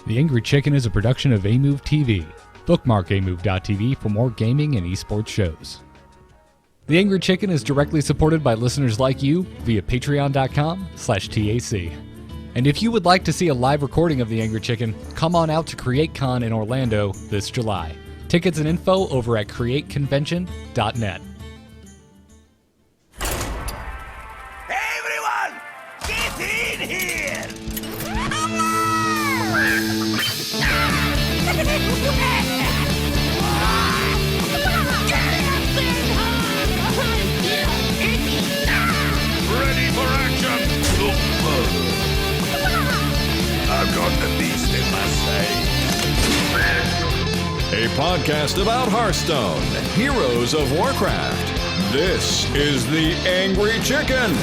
The Angry Chicken is a production of Amove TV. Bookmark amove.tv for more gaming and esports shows. The Angry Chicken is directly supported by listeners like you via patreon.com/TAC. And if you would like to see a live recording of The Angry Chicken, come on out to CreateCon in Orlando this July. Tickets and info over at createconvention.net. Everyone, get in here! Ready for action! I've got the beast in my sight. A podcast about Hearthstone, heroes of Warcraft. This is the Angry Chicken.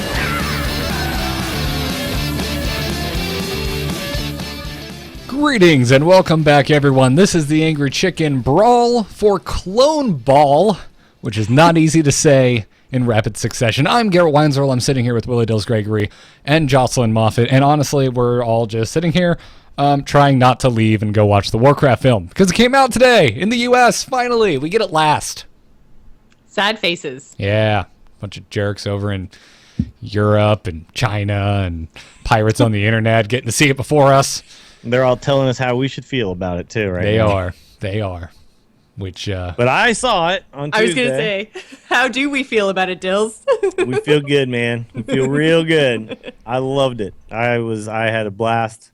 Greetings and welcome back, everyone. This is the Angry Chicken Brawl for Cloneball, which is not easy to say in rapid succession. I'm Garrett Weinzerl. I'm sitting here with Willie Dills Gregory and Jocelyn Moffat, and honestly, we're all just sitting here trying not to leave and go watch the Warcraft film, because it came out today in the U.S. Finally, we get it last. Sad faces. Yeah, bunch of jerks over in Europe and China and pirates on the internet getting to see it before us. They're all telling us how we should feel about it too, right? They are. Which But I saw it on Tuesday. I was going to say, how do we feel about it, Dills? We feel good, man. We feel real good. I loved it. I had a blast.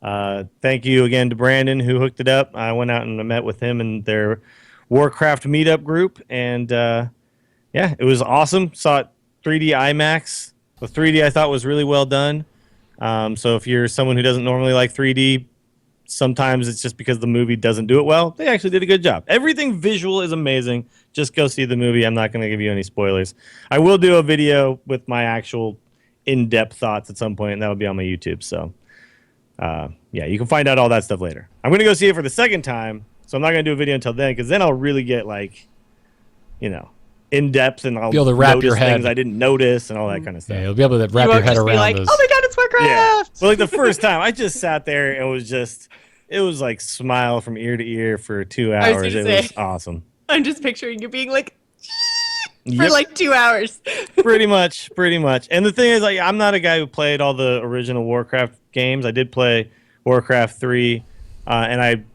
Thank you again to Brandon who hooked it up. I went out and met with him and their Warcraft meetup group, and yeah, it was awesome. Saw it 3D IMAX. The 3D I thought was really well done. So if you're someone who doesn't normally like 3D, sometimes it's just because the movie doesn't do it well. They actually did a good job. Everything visual is amazing. Just go see the movie. I'm not going to give you any spoilers. I will do a video with my actual in-depth thoughts at some point, and that will be on my YouTube. So, yeah, you can find out all that stuff later. I'm going to go see it for the second time, so I'm not going to do a video until then, because then I'll really get, like, you know, in-depth, and I'll be able to wrap your head. Things I didn't notice and all that kind of stuff. Yeah, you'll be able to wrap your head around like, those. oh my god, it's Warcraft! Yeah. Well, like the first time, I just sat there and it was like smile from ear to ear for 2 hours. It was awesome. I'm just picturing you being like, for Yep. like 2 hours. Pretty much. And the thing is, like, I'm not a guy who played all the original Warcraft games. I did play Warcraft 3, and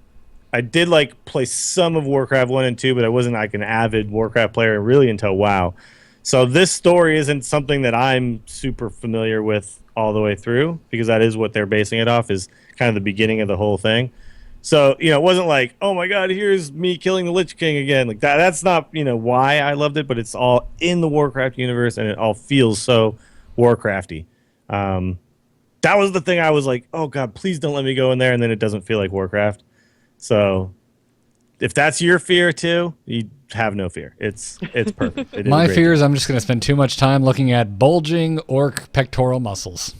I did like play some of Warcraft 1 and 2, but I wasn't like an avid Warcraft player really until WoW. So this story isn't something that I'm super familiar with all the way through, because that is what they're basing it off, is kind of the beginning of the whole thing. So, you know, it wasn't like, oh my god, here's me killing the Lich King again. Like that's not, you know, why I loved it, but it's all in the Warcraft universe and it all feels so Warcrafty. That was the thing I was like, oh god, please don't let me go in there, and then it doesn't feel like Warcraft. So if that's your fear too, you have no fear. It's perfect. It My fear is I'm just going to spend too much time looking at bulging orc pectoral muscles.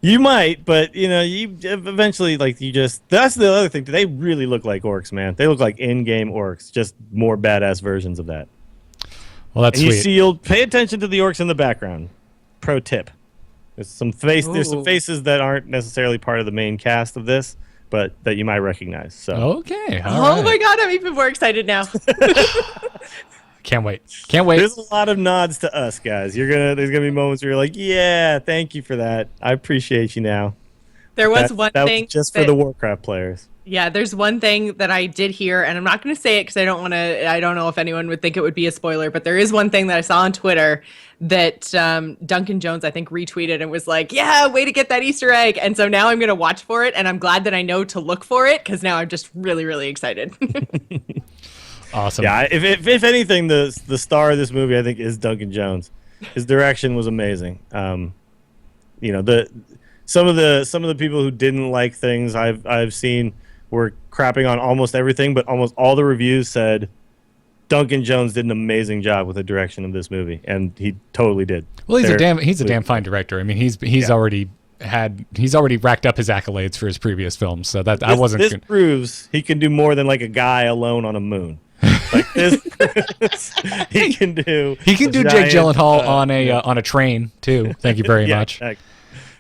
You might, but you know, you eventually, like, you just, that's the other thing. They really look like orcs, man. They look like in-game orcs, just more badass versions of that. Well, that's and sweet. You'll pay attention to the orcs in the background. Pro tip. There's some faces that aren't necessarily part of the main cast of this, but that you might recognize. So Okay. Oh All my right. god, I'm even more excited now. Can't wait. there's a lot of nods to us, guys. There's gonna be moments where you're like, yeah, thank you for that. I appreciate you now. There was that thing was just for the Warcraft players. Yeah, there's one thing that I did hear, and I'm not going to say it because I don't know if anyone would think it would be a spoiler, but there is one thing that I saw on Twitter that Duncan Jones, I think, retweeted and was like, yeah, way to get that Easter egg. And so now I'm going to watch for it, and I'm glad that I know to look for it, because now I'm just really, really excited. Awesome. Yeah, if anything, the star of this movie, I think, is Duncan Jones. His direction was amazing. You know, some of the people who didn't like things I've seen were crapping on almost everything, but almost all the reviews said Duncan Jones did an amazing job with the direction of this movie, and he totally did. Well, he's a damn fine director. I mean, he's already racked up his accolades for his previous films, so that this proves he can do more than like a guy alone on a moon. Like this, he can do Jake Gyllenhaal on a train too. Thank you very much.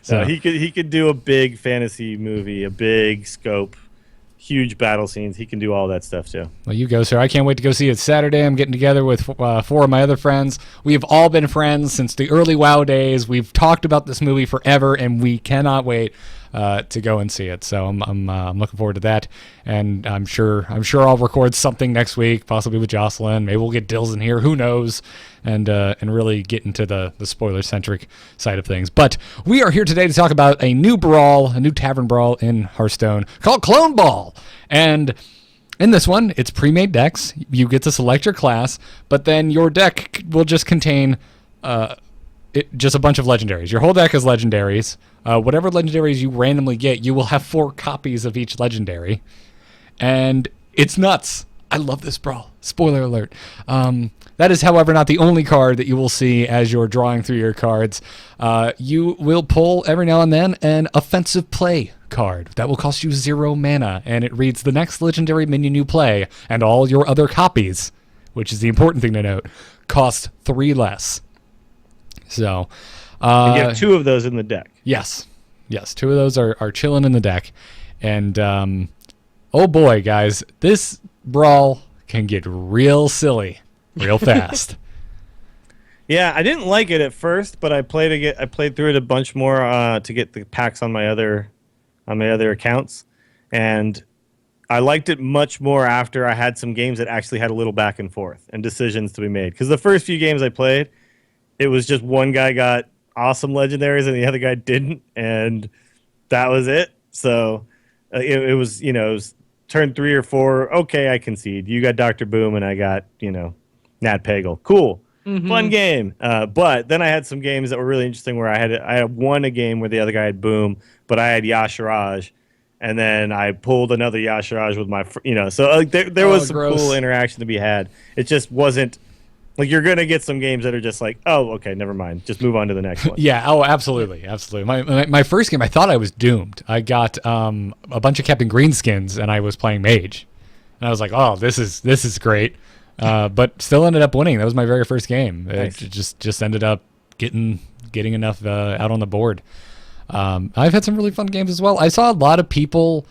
So he could do a big fantasy movie, a big scope, huge battle scenes. He can do all that stuff too. well, you go, sir. I can't wait to go see it Saturday. I'm getting together with 4 of my other friends. We've all been friends since the early WoW days. We've talked about this movie forever, and we cannot wait to go and see it. So I'm looking forward to that, and I'm sure I'll record something next week, possibly with Jocelyn. Maybe we'll get Dills in here. Who knows? And really get into the spoiler centric side of things. But we are here today to talk about a new Tavern Brawl in Hearthstone called Cloneball. And in this one, it's pre-made decks. You get to select your class, but then your deck will just contain just a bunch of legendaries. Your whole deck is legendaries. Whatever legendaries you randomly get, you will have 4 copies of each legendary. And it's nuts. I love this brawl. Spoiler alert. That is, however, not the only card that you will see as you're drawing through your cards. You will pull every now and then an offensive play card that will cost you 0 mana, and it reads the next legendary minion you play, and all your other copies, which is the important thing to note, cost 3 less. So, And you have 2 of those in the deck. Yes, 2 of those are chilling in the deck, and oh boy, guys, this brawl can get real silly real fast. Yeah, I didn't like it at first, but I played through it a bunch more to get the packs on my other accounts, and I liked it much more after I had some games that actually had a little back and forth and decisions to be made. Because the first few games I played, it was just one guy got awesome legendaries and the other guy didn't, and that was it. So it was turn 3 or 4. Okay, I concede. You got Dr. Boom and I got Nat Pagel. Cool. Fun game. But then I had some games that were really interesting where I had won a game where the other guy had Boom, but I had Yasharaj, and then I pulled another Yasharaj with my, so there was some cool interaction to be had. It just wasn't like you're gonna get some games that are just like, oh, okay, never mind, just move on to the next one. Yeah. Oh, absolutely. My first game, I thought I was doomed. I got a bunch of Captain Greenskins, and I was playing Mage, and I was like, oh, this is great. But still ended up winning. That was my very first game. Nice. It just ended up getting enough out on the board. I've had some really fun games as well. I saw a lot of people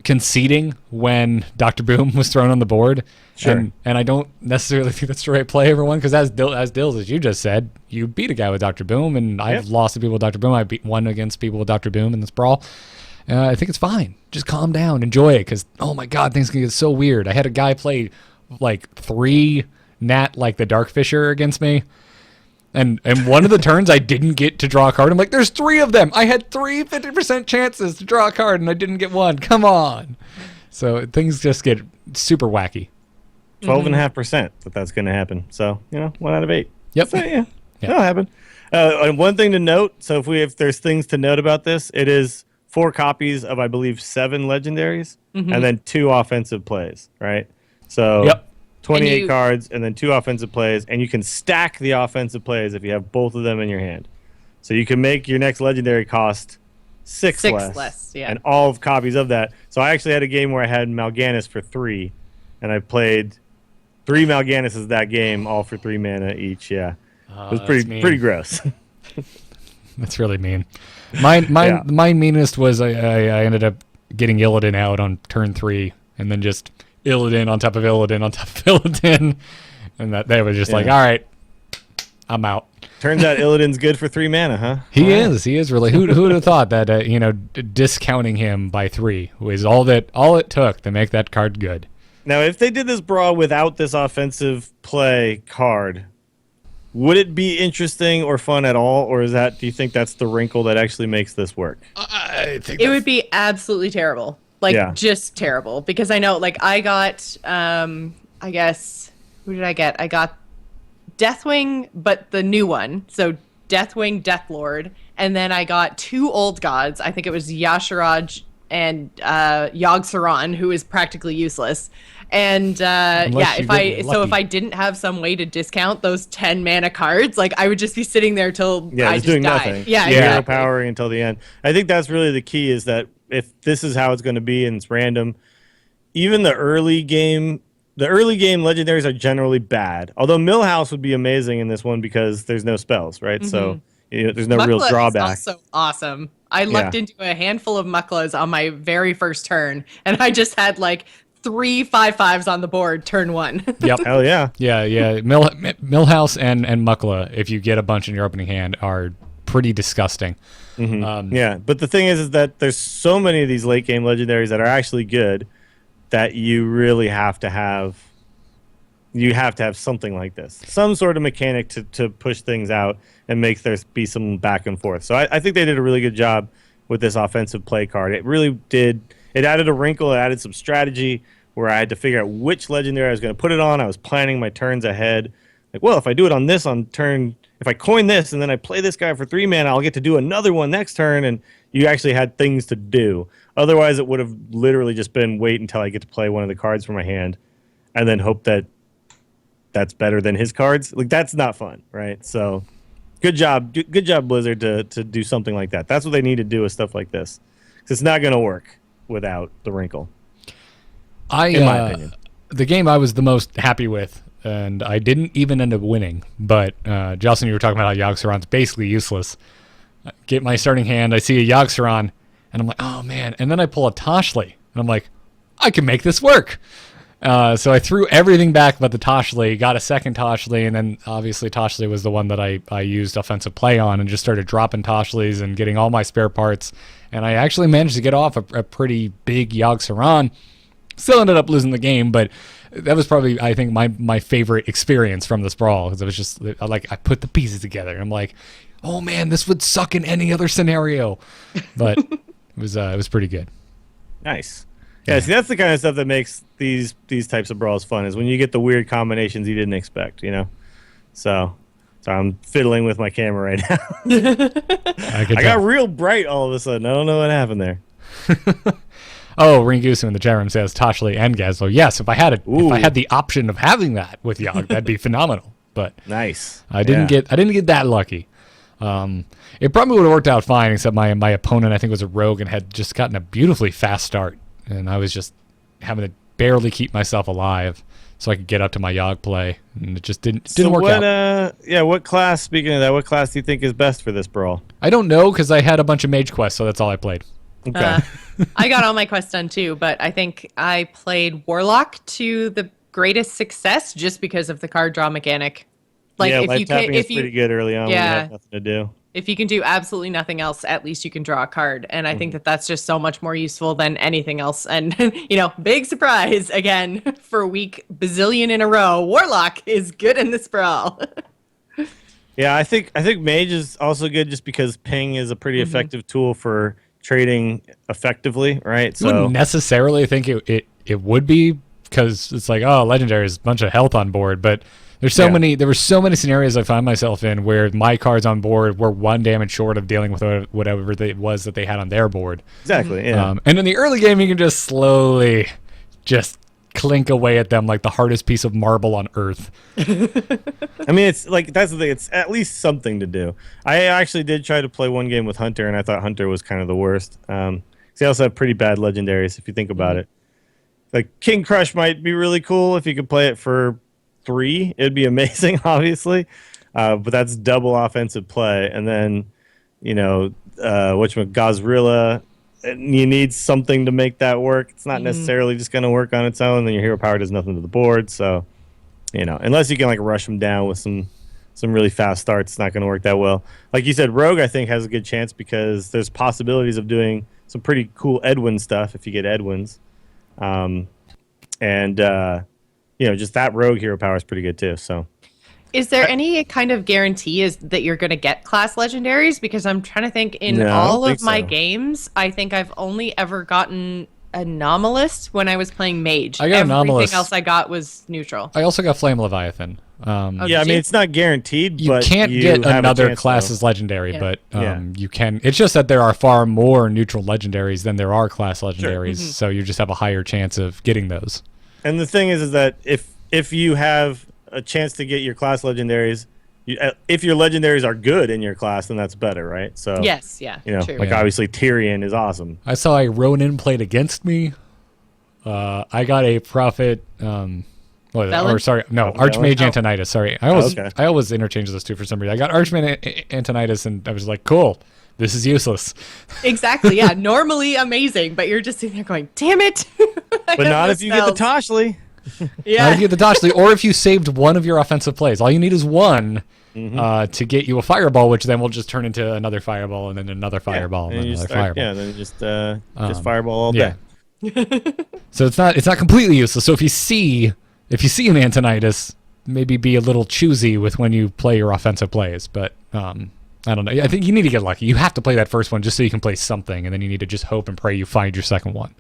conceding when Dr. Boom was thrown on the board. Sure. And I don't necessarily think that's the right play, everyone, because as Dills, as you just said, you beat a guy with Dr. Boom, and I've lost to people with Dr. Boom. I beat one against people with Dr. Boom in this brawl. I think it's fine. Just calm down. Enjoy it, because, oh my God, things can get so weird. I had a guy play like 3 Nat like the Darkfisher against me. And one of the turns I didn't get to draw a card. I'm like, there's 3 of them. I had 3 50% chances to draw a card, and I didn't get one. Come on. So things just get super wacky. 12.5% that's going to happen. So 1 out of 8. Yep. So, that'll happen. And one thing to note. So if there's things to note about this, it is 4 copies of, I believe, 7 legendaries, and then 2 offensive plays. Right. So 28 cards and then 2 offensive plays, and you can stack the offensive plays if you have both of them in your hand. So you can make your next legendary cost 6 less, yeah. and all of copies of that. So I actually had a game where I had Mal'Ganis for 3, and I played 3 Mal'Ganises that game, all for 3 mana each. Yeah, it was pretty gross. That's really mean. My meanest was I ended up getting Illidan out on turn 3, and then just Illidan on top of Illidan on top of Illidan, and that was just like, all right, I'm out. Turns out Illidan's good for 3 mana, huh? He is really. Who would have thought that discounting him by 3 was all it took to make that card good. Now, if they did this brawl without this offensive play card, would it be interesting or fun at all, or do you think that's the wrinkle that actually makes this work? I think it would be absolutely terrible. Just terrible. Because I know, I got, I guess, who did I get? I got Deathwing, but the new one. So Deathwing, Deathlord. And then I got 2 old gods. I think it was Yasharaj and Yogg-Saron, who is practically useless. And if I didn't have some way to discount those 10 mana cards, I would just be sitting there till I just doing died. Nothing. Yeah, exactly. Powering until the end. I think that's really the key, is that if this is how it's going to be and it's random, even the early game legendaries are generally bad. Although Millhouse would be amazing in this one because there's no spells, right? So there's no real Mukla drawback. is also awesome. I lucked into a handful of Muklas on my very first turn, and I just had like 3 5/5s on the board turn 1. Yep. Hell yeah. Yeah. Millhouse and Mukla, if you get a bunch in your opening hand, are pretty disgusting. Yeah, but the thing is that there's so many of these late game legendaries that are actually good that you really have to have. You have to have something like this, some sort of mechanic to push things out and make there be some back and forth. So I think they did a really good job with this offensive play card. It really did. It added a wrinkle. It added some strategy where I had to figure out which legendary I was going to put it on. I was planning my turns ahead. Like, well, if I do it on this on turn, if I coin this and then I play this guy for 3 mana, I'll get to do another one next turn. And you actually had things to do. Otherwise, it would have literally just been wait until I get to play one of the cards from my hand and then hope that that's better than his cards. Like, that's not fun, right? So good job Blizzard to do something like that. That's what they need to do with stuff like this, because it's not going to work without the wrinkle, in my opinion. The game I was the most happy with, and I didn't even end up winning, but Justin, you were talking about how Yogg-Saron's basically useless. I get my starting hand, I see a Yogg-Saron, and I'm like, oh man, and then I pull a Toshli, and I'm like, I can make this work. So I threw everything back but the Toshli, got a second Toshli, and then obviously Toshli was the one that I used offensive play on, and just started dropping Toshlis and getting all my spare parts. And I actually managed to get off a pretty big Yogg-Saron. Still ended up losing the game, but that was probably, I think, my favorite experience from this brawl, because it was just like I put the pieces together. And I'm like, oh man, this would suck in any other scenario, but it was pretty good. Nice. Yeah, see, that's the kind of stuff that makes these types of brawls fun, is when you get the weird combinations you didn't expect, you know? So I'm fiddling with my camera right now. I got real bright all of a sudden. I don't know what happened there. Oh, Ringusu in the chat room says Toshli and Gazlo. Yes, if I had the option of having that with Yogg, that'd be phenomenal. But nice. I didn't get that lucky. It probably would have worked out fine, except my opponent, I think, was a rogue and had just gotten a beautifully fast start. And I was just having to barely keep myself alive so I could get up to my Yogg play, and it just didn't work out. What class? Speaking of that, what class do you think is best for this brawl? I don't know, because I had a bunch of mage quests, so that's all I played. Okay. I got all my quests done too, but I think I played Warlock to the greatest success just because of the card draw mechanic. Like, yeah, if life you tapping can, is pretty good early on when you have nothing to do. If you can do absolutely nothing else, at least you can draw a card. And I think that that's just so much more useful than anything else. And, big surprise, again, for a week bazillion in a row, Warlock is good in this brawl. Yeah, I think Mage is also good just because ping is a pretty effective tool for trading effectively, right? I wouldn't necessarily think it would be, because it's like, oh, Legendary is a bunch of health on board, but there were so many scenarios I find myself in where my cards on board were 1 damage short of dealing with whatever it was that they had on their board. Exactly, yeah. And in the early game, you can just slowly just clink away at them like the hardest piece of marble on earth. I mean, it's like, that's the thing. It's at least something to do. I actually did try to play one game with Hunter, and I thought Hunter was kind of the worst. They also have pretty bad legendaries, if you think about it. Like, King Crush might be really cool if you could play it for 3. It'd be amazing, obviously. But that's double offensive play. And then, Gazrilla, you need something to make that work. It's not necessarily just going to work on its own. Then your hero power does nothing to the board. So, unless you can rush them down with some really fast starts, it's not going to work that well. Like you said, Rogue, I think, has a good chance because there's possibilities of doing some pretty cool Edwin stuff if you get Edwins. Just that Rogue hero power is pretty good too. So, is there any kind of guarantee that you're going to get class legendaries? Because I'm trying to think, in all of my games, I think I've only ever gotten Anomalist when I was playing Mage. I got Anomalist. Everything else I got was neutral. I also got Flame Leviathan. It's not guaranteed. You but can't you get have another a chance, class though. as legendary, but you can. It's just that there are far more neutral legendaries than there are class legendaries, so you just have a higher chance of getting those. And the thing is that if you have a chance to get your class legendaries, if your legendaries are good in your class, then that's better, right? So yes, yeah, true. Obviously Tyrion is awesome. I saw a Ronin played against me. I got a Prophet Felon? Or sorry, no, Archmage Antonidas. Sorry, Okay. I always interchange those two for some reason. I got Archmage Antonidas, and I was like, cool, this is useless. Exactly. Yeah. Normally amazing, but you're just sitting there going, "Damn it!" But not if you get the Toshly. Yeah. Not if you get the Dodgely, or if you saved one of your offensive plays. All you need is one to get you a fireball, which then will just turn into another fireball, and then another fireball, and then another fireball. Yeah, then you just fireball all day. So it's not completely useless. So if you see an Antonidas, maybe be a little choosy with when you play your offensive plays. But I don't know. I think you need to get lucky. You have to play that first one just so you can play something, and then you need to just hope and pray you find your second one.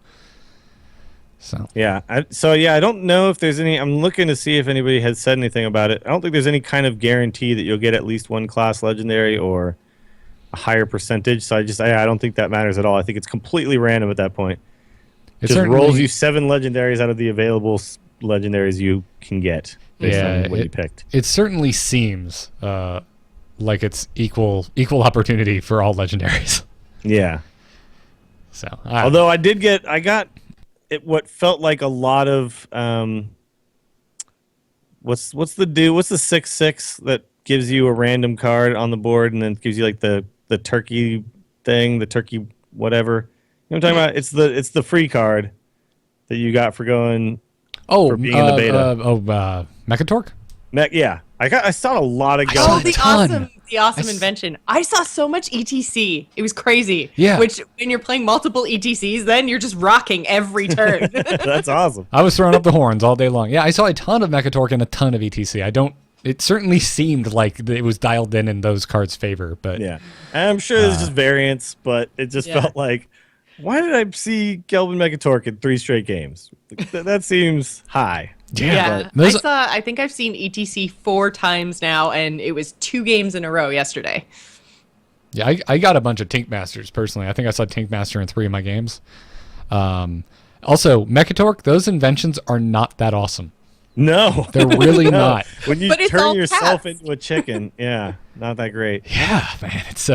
So I don't know if there's any. I'm looking to see if anybody has said anything about it. I don't think there's any kind of guarantee that you'll get at least one class legendary or a higher percentage. So I don't think that matters at all. I think it's completely random at that point. It just rolls you 7 legendaries out of the available legendaries you can get based on what you picked. It certainly seems like it's equal opportunity for all legendaries. Yeah. So although I got it what felt like a lot of what's the 6/6 that gives you a random card on the board and then gives you like the turkey thing, the turkey whatever. You know what I'm talking about? It's the free card that you got for going for being in the beta. Mechatork? Yeah. I saw a lot of guns. Oh, the awesome invention. I saw so much ETC. It was crazy. Yeah. Which, when you're playing multiple ETCs, then you're just rocking every turn. That's awesome. I was throwing up the horns all day long. Yeah, I saw a ton of Mechatork and a ton of ETC. It certainly seemed like it was dialed in those cards' favor, but yeah. I'm sure there's just variants, but it just felt like, why did I see Gelbin Mechatork in 3 straight games? That seems high. Yeah. I think I've seen ETC 4 times now, and it was 2 games in a row yesterday. Yeah, I got a bunch of Tink Masters personally. I think I saw Tink Master in 3 of my games. Also, Mechatork, those inventions are not that awesome. No, they're really not. When you turn yourself into a chicken, not that great. Yeah, man, it's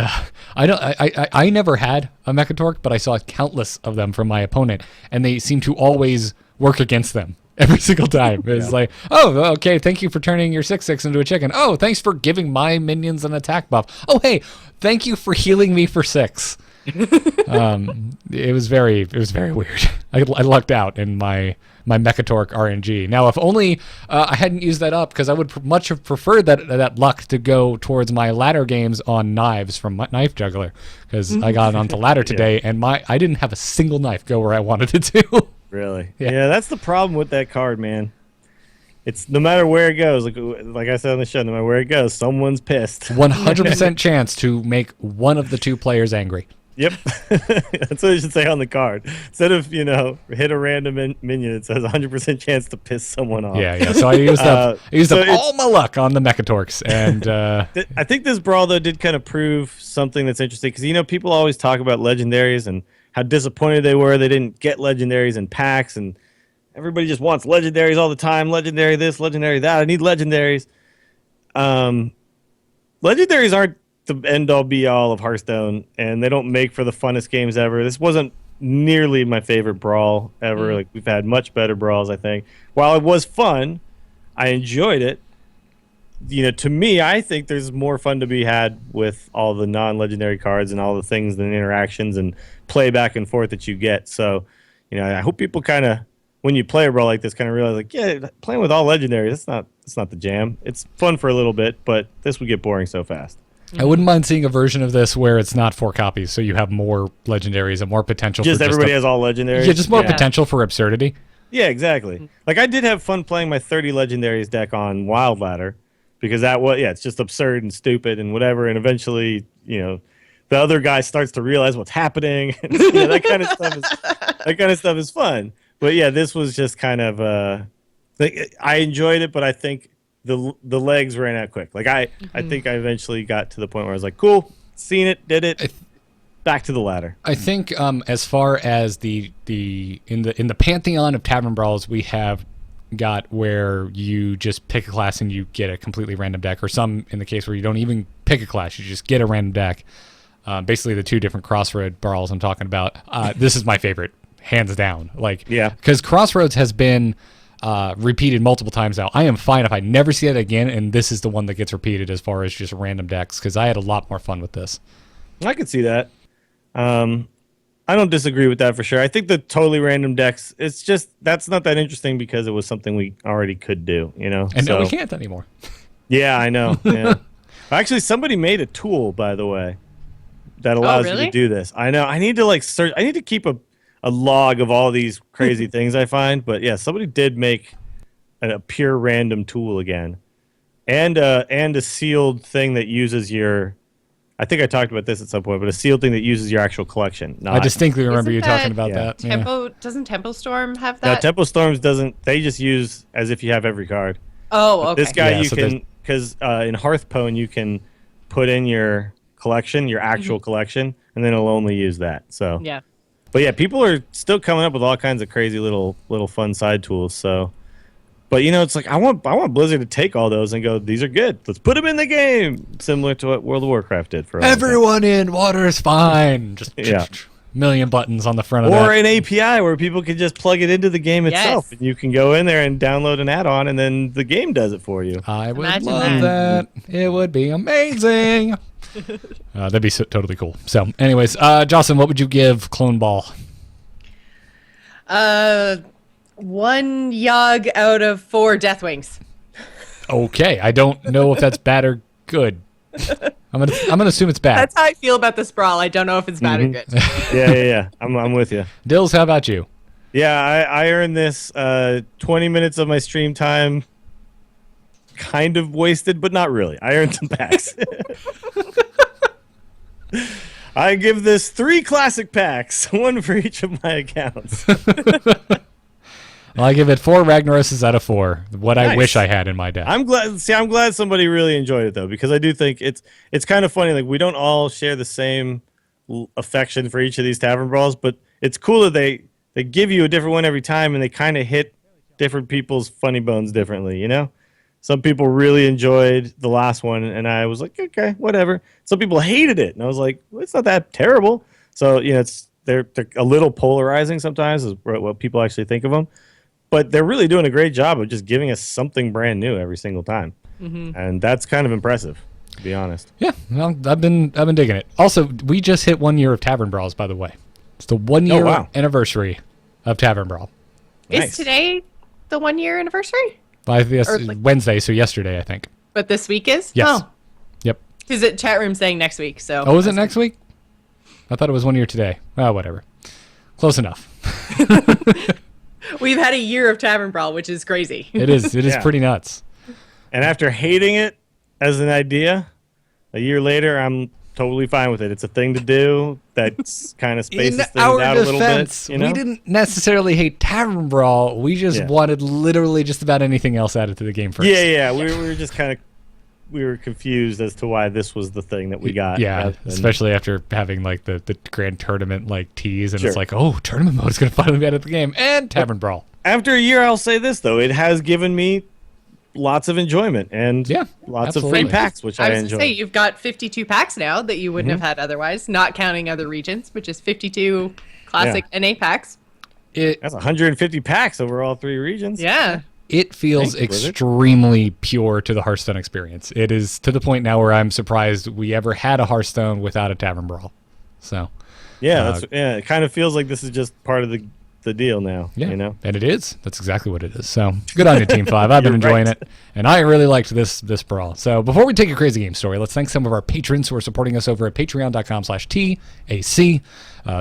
I never had a Mechatork, but I saw countless of them from my opponent, and they seem to always work against them every single time. It's like, oh, okay, thank you for turning your 6/6 into a chicken. Oh, thanks for giving my minions an attack buff. Oh, hey, thank you for healing me for 6. It was very weird. I lucked out in my Mechatork RNG. Now, if only I hadn't used that up, because I would much have preferred that luck to go towards my ladder games on knives from Knife Juggler, because I got onto ladder today, and I didn't have a single knife go where I wanted it to. Really? Yeah, that's the problem with that card, man. It's no matter where it goes, like I said on the show, no matter where it goes, someone's pissed. 100% chance to make one of the 2 pplayers angry. Yep. That's what it should say on the card. Instead of, hit a random minion, it says 100% chance to piss someone off. Yeah. So I used up all my luck on the Mechatorks. And I think this brawl, though, did kind of prove something that's interesting. Because, people always talk about legendaries and how disappointed they were they didn't get legendaries in packs. And everybody just wants legendaries all the time. Legendary this, legendary that. I need legendaries. Legendaries aren't the end-all be-all of Hearthstone, and they don't make for the funnest games ever. This wasn't nearly my favorite brawl ever. Like, we've had much better brawls, I think. While it was fun, I enjoyed it. To me, I think there's more fun to be had with all the non-legendary cards and all the things and interactions and play back and forth that you get. So, I hope people kind of, when you play a brawl like this, kind of realize, playing with all legendaries, it's not the jam. It's fun for a little bit, but this would get boring so fast. I wouldn't mind seeing a version of this where it's not 4 copies, so you have more legendaries and more potential. Just everybody has all legendaries? Yeah, just more potential for absurdity. Yeah, exactly. Like, I did have fun playing my 30 legendaries deck on Wild Ladder, because it's just absurd and stupid and whatever, and eventually, the other guy starts to realize what's happening. And, that kind of stuff is fun. But yeah, this was just kind of I enjoyed it, but I think the legs ran out quick. Like I think I eventually got to the point where I was like, cool, seen it, did it, back to the ladder. I think as far as in the pantheon of Tavern Brawls, we have got where you just pick a class and you get a completely random deck, or some in the case where you don't even pick a class, you just get a random deck. Basically the 2 different Crossroad Brawls I'm talking about. This is my favorite, hands down. Because Crossroads has been repeated multiple times now. I am fine if I never see it again, and this is the one that gets repeated as far as just random decks, because I had a lot more fun with this. I could see that. I don't disagree with that for sure. I think the totally random decks, it's just, that's not that interesting because it was something we already could do, you know? And no, we can't anymore. Yeah, I know. Yeah. Actually, somebody made a tool, by the way, that allows you to do this. I know. I need to like search. I need to keep a log of all these crazy things I find. But yeah, somebody did make a pure random tool again, and a sealed thing that uses your. I think I talked about this at some point, but a sealed thing that uses your actual collection. I distinctly remember you talking about that. Tempo doesn't Tempo Storm have No, that? Tempo Storms doesn't. They just use as if you have every card. Oh, But okay. this guy Yeah, you so can, because in Hearthpwn you can put in your collection, your actual collection, and then it'll only use that. So Yeah. But yeah, people are still coming up with all kinds of crazy little fun side tools. So, but you know, it's like I want Blizzard to take all those and go, these are good. Let's put them in the game, similar to what World of Warcraft did for a long time. Everyone in, water is fine. Just Yeah. million buttons on the front of Or that. an API where people can just plug it into the game itself, Yes. and you can go in there and download an add-on, and then the game does it for you. I would Imagine love that. It would be amazing. That'd be totally cool. So, anyways, Jocelyn, what would you give Cloneball? 1 Yogg out of 4 Deathwings. Okay, I don't know if that's bad or good. I'm gonna assume it's bad. That's how I feel about this brawl. I don't know if it's bad or good. Yeah. I'm with you. Dills, how about you? Yeah, I earned this 20 minutes of my stream time kind of wasted, but not really. I earned some packs. I give this 3 classic packs, 1 for each of my accounts. Well, I give it 4 Ragnaroses out of 4. What I Nice. wish I had in my deck. I'm glad somebody really enjoyed it though, because I do think it's kind of funny. Like we don't all share the same affection for each of these Tavern Brawls, but it's cool that they give you a different one every time, and they kind of hit different people's funny bones differently. You know, some people really enjoyed the last one, and I was like, okay, whatever. Some people hated it, and I was like, well, it's not that terrible. So you know, they're a little polarizing sometimes, is what people actually think of them. But they're really doing a great job of just giving us something brand new every single time, and that's kind of impressive, to be honest. Yeah, well, I've been digging it. Also, we just hit 1 year of Tavern Brawls, by the way. It's the 1 year wow. anniversary of Tavern Brawl. Nice. Is today the 1 year anniversary? Yes, Or, like- Wednesday, so yesterday, I think. But this week is? Yes. Oh. Yep. Because the chat room saying next week, so. Oh, is it next week? I thought it was 1 year today. Oh, whatever. Close enough. We've had a year of Tavern Brawl, which is crazy. It is. It is Yeah. pretty nuts. And after hating it as an idea, a year later, I'm totally fine with it. It's a thing to do that's kind of spaces things out a little bit. You know? we didn't necessarily hate Tavern Brawl. We just Yeah. wanted literally just about anything else added to the game first. Yeah. We were just kind of confused as to why this was the thing that we got. Yeah, rather than- especially after having like the grand tournament like tease, and Sure. it's like, oh, tournament mode is going to finally be added to the game, and Tavern Brawl. After a year, I'll say this though: it has given me lots of enjoyment and Yeah, lots absolutely. of free packs, which I I was enjoy. going to say, you've got 52 packs now that you wouldn't have had otherwise, not counting other regions, which is 52 classic NA packs. That's 150 packs over all 3 regions. Yeah. It feels Thank you, Blizzard. extremely pure to the Hearthstone experience. It is to the point now where I'm surprised we ever had a Hearthstone without a Tavern Brawl. So Yeah, it kind of feels like this is just part of the deal now. yeah, You know. and it is. That's exactly what it is. So good on you, Team 5. I've been You're enjoying right. it, and I really liked this brawl. So before we take a crazy game story, let's thank some of our patrons who are supporting us over at patreon.com/TAC.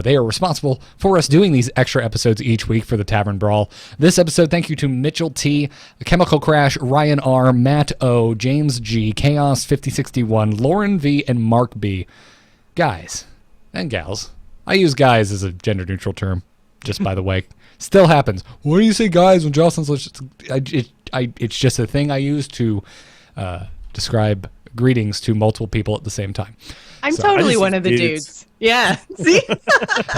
They are responsible for us doing these extra episodes each week for the Tavern Brawl. This episode, thank you to Mitchell T, Chemical Crash, Ryan R, Matt O, James G, Chaos 5061, Lauren V, and Mark B. Guys and gals. I use guys as a gender neutral term, just by the way. Still happens. Why do you say guys when Jocelyn's it's just a thing I use to describe greetings to multiple people at the same time. I'm So I totally just one use of the dudes. dudes. Yeah. See?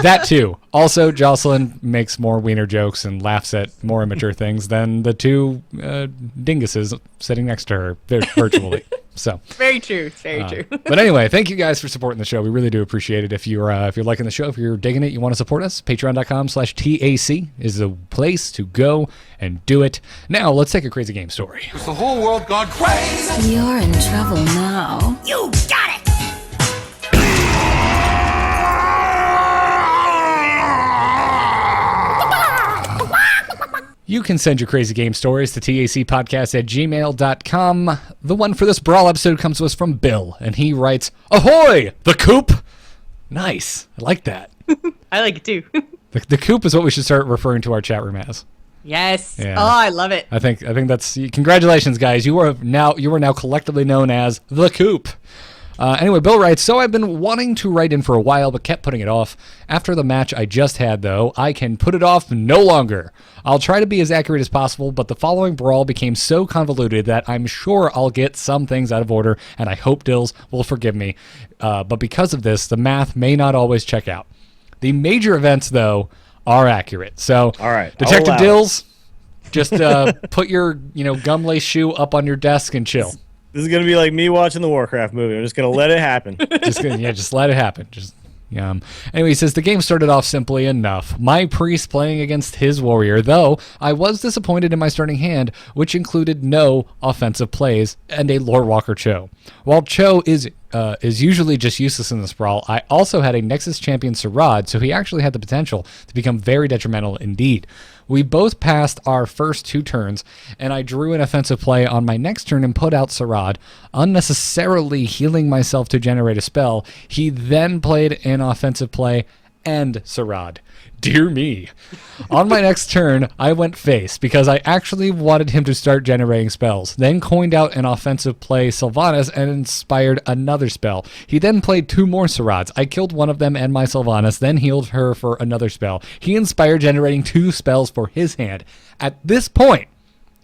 That too. Also, Jocelyn makes more wiener jokes and laughs at more immature things than the 2 dinguses sitting next to her virtually. So Very true. Very true. But anyway, thank you guys for supporting the show. We really do appreciate it. If you're liking the show, if you're digging it, you want to support us, patreon.com/TAC is the place to go and do it. Now, let's take a crazy game story. Is the whole world gone crazy? You're in trouble now. You got it! You can send your crazy game stories to tacpodcast@gmail.com. The one for this Brawl episode comes to us from Bill, and he writes, "Ahoy! The coop!" Nice. I like that. I like it too. The coop is what we should start referring to our chat room as. Yes. Yeah. Oh, I love it. I think that's congratulations, guys. You are now collectively known as the coop. Anyway, Bill writes, so I've been wanting to write in for a while, but kept putting it off. After the match I just had, though, I can put it off no longer. I'll try to be as accurate as possible, but the following brawl became so convoluted that I'm sure I'll get some things out of order, and I hope Dills will forgive me. But because of this, the math may not always check out. The major events, though, are accurate. So, All right, Detective Dills, just put your gum lace shoe up on your desk and chill. This is going to be like me watching the Warcraft movie. I'm just going to let it happen. Just let it happen. Anyway, he says the game started off simply enough. My priest playing against his warrior, though I was disappointed in my starting hand, which included no offensive plays and a lore walker Cho. While Cho is usually just useless in this brawl, I also had a Nexus champion Sarad, so he actually had the potential to become very detrimental indeed. We both passed our first 2 turns, and I drew an offensive play on my next turn and put out Sarad, unnecessarily healing myself to generate a spell. He then played an offensive play and Sarad. Dear me. On my next turn, I went face because I actually wanted him to start generating spells. Then coined out an offensive play Sylvanas and inspired another spell. He then played 2 more Sarads. I killed one of them and my Sylvanas, then healed her for another spell. He inspired generating 2 spells for his hand. At this point,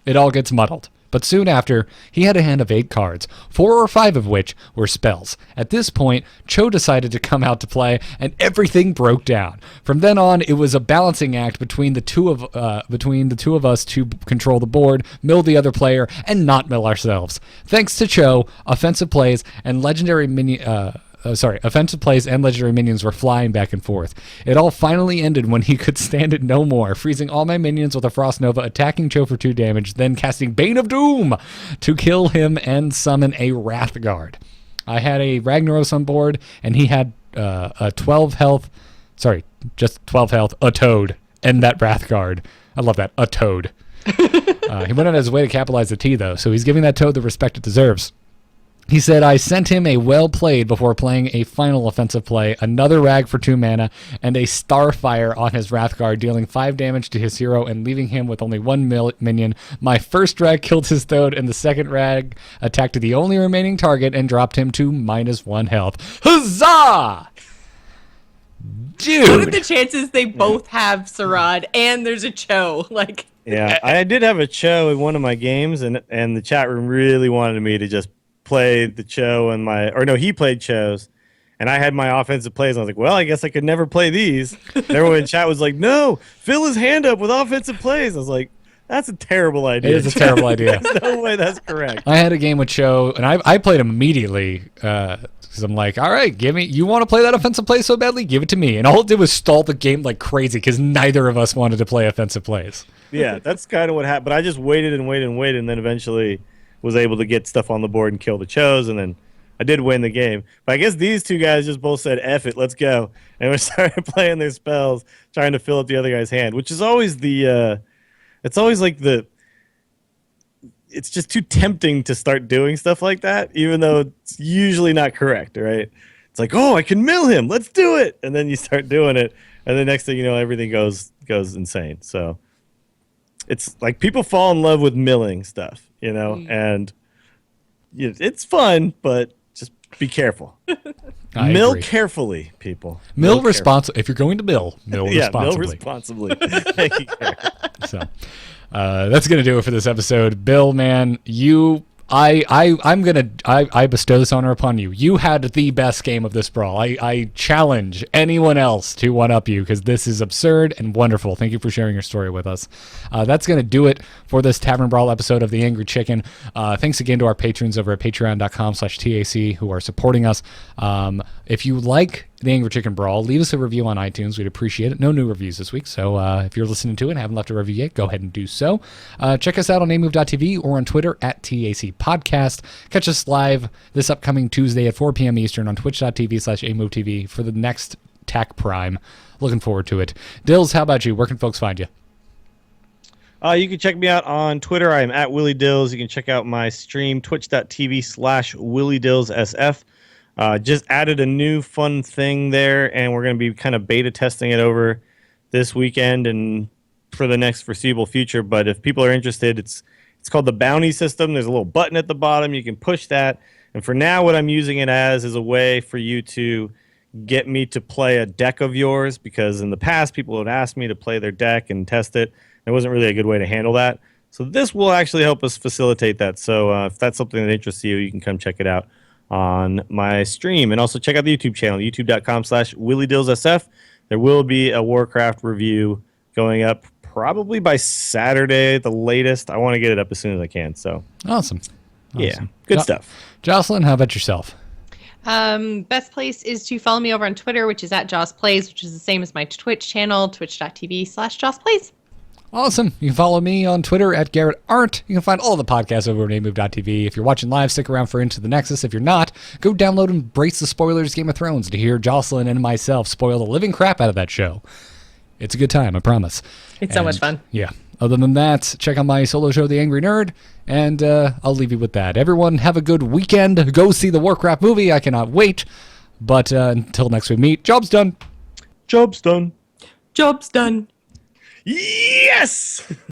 it all gets muddled. But soon after, he had a hand of 8 cards, 4 or 5 of which were spells. At this point, Cho decided to come out to play, and everything broke down. From then on, it was a balancing act between the two of us to control the board, mill the other player, and not mill ourselves. Thanks to Cho, offensive plays and legendary minions were flying back and forth. It all finally ended when he could stand it no more, freezing all my minions with a Frost Nova, attacking Cho for 2 damage, then casting Bane of Doom to kill him and summon a Wrath Guard. I had a Ragnaros on board, and he had a 12 health, a Toad, and that Wrath Guard. I love that, a Toad. He went on his way to capitalize the T, though, so he's giving that Toad the respect it deserves. He said, I sent him a well played before playing a final offensive play, another Rag for 2 mana, and a Starfire on his Wrathguard, dealing 5 damage to his hero and leaving him with only 1 minion. My first Rag killed his Toad, and the second Rag attacked the only remaining target and dropped him to -1 health. Huzzah! Dude! What are the chances they both have Sarad and there's a Cho? Yeah, I did have a Cho in one of my games, and the chat room really wanted me to just play the Cho and he played Chos, and I had my offensive plays. And I was like, well, I guess I could never play these. And everyone in chat was like, no, fill his hand up with offensive plays. I was like, that's a terrible idea. It is a terrible idea. There's no way that's correct. I had a game with Cho, and I played him immediately because I'm like, all right, you want to play that offensive play so badly? Give it to me. And all it did was stall the game like crazy because neither of us wanted to play offensive plays. Yeah, that's kind of what happened. But I just waited, and then eventually was able to get stuff on the board and kill the Chos, and then I did win the game. But I guess these 2 guys just both said, F it, let's go. And we started playing their spells, trying to fill up the other guy's hand, which is always it's just too tempting to start doing stuff like that, even though it's usually not correct, right? It's like, oh, I can mill him, let's do it. And then you start doing it, and the next thing you know, everything goes insane. So it's like people fall in love with milling stuff, and it's fun, but just be careful. Mill agree. Carefully, people. Mill responsibly. If you're going to mill responsibly. Mill responsibly. Thank you, Gary. So that's going to do it for this episode. Bill, man, I bestow this honor upon you. You had the best game of this brawl. I challenge anyone else to one up you because this is absurd and wonderful. Thank you for sharing your story with us. That's gonna do it for this Tavern Brawl episode of the Angry Chicken. Thanks again to our patrons over at patreon.com/TAC who are supporting us. If you like the Angry Chicken Brawl, leave us a review on iTunes. We'd appreciate it. No new reviews this week, so if you're listening to it and haven't left a review yet, go ahead and do so. Check us out on amove.tv or on Twitter at TAC Podcast. Catch us live this upcoming Tuesday at 4 p.m. Eastern on twitch.tv/amovetv for the next TAC Prime. Looking forward to it. Dills, how about you? Where can folks find you? You can check me out on Twitter. I am at Willie Dills. You can check out my stream, twitch.tv/WillieDillsSF. Just added a new fun thing there, and we're going to be kind of beta testing it over this weekend and for the next foreseeable future. But if people are interested, it's called the bounty system. There's a little button at the bottom. You can push that. And for now, what I'm using it as is a way for you to get me to play a deck of yours, because in the past, people would ask me to play their deck and test it. It wasn't really a good way to handle that. So this will actually help us facilitate that. So if that's something that interests you, you can come check it out on my stream. And also check out the YouTube channel, youtube.com/WillieDillsSF. There will be a Warcraft review going up probably by Saturday at the latest. I want to get it up as soon as I can. So Awesome. yeah, good stuff. Jocelyn, how about yourself? Best place is to follow me over on Twitter, which is at Joss Plays, which is the same as my Twitch channel, twitch.tv/Joss Plays. Awesome. You can follow me on Twitter at Garrett Art. You can find all the podcasts over at amove.tv. If you're watching live, stick around for Into the Nexus. If you're not, go download and brace the spoilers Game of Thrones to hear Jocelyn and myself spoil the living crap out of that show. It's a good time, I promise. It's so much fun. Yeah. Other than that, check out my solo show, The Angry Nerd, and I'll leave you with that. Everyone, have a good weekend. Go see the Warcraft movie. I cannot wait. But until next we meet, job's done. Job's done. Job's done. Yes!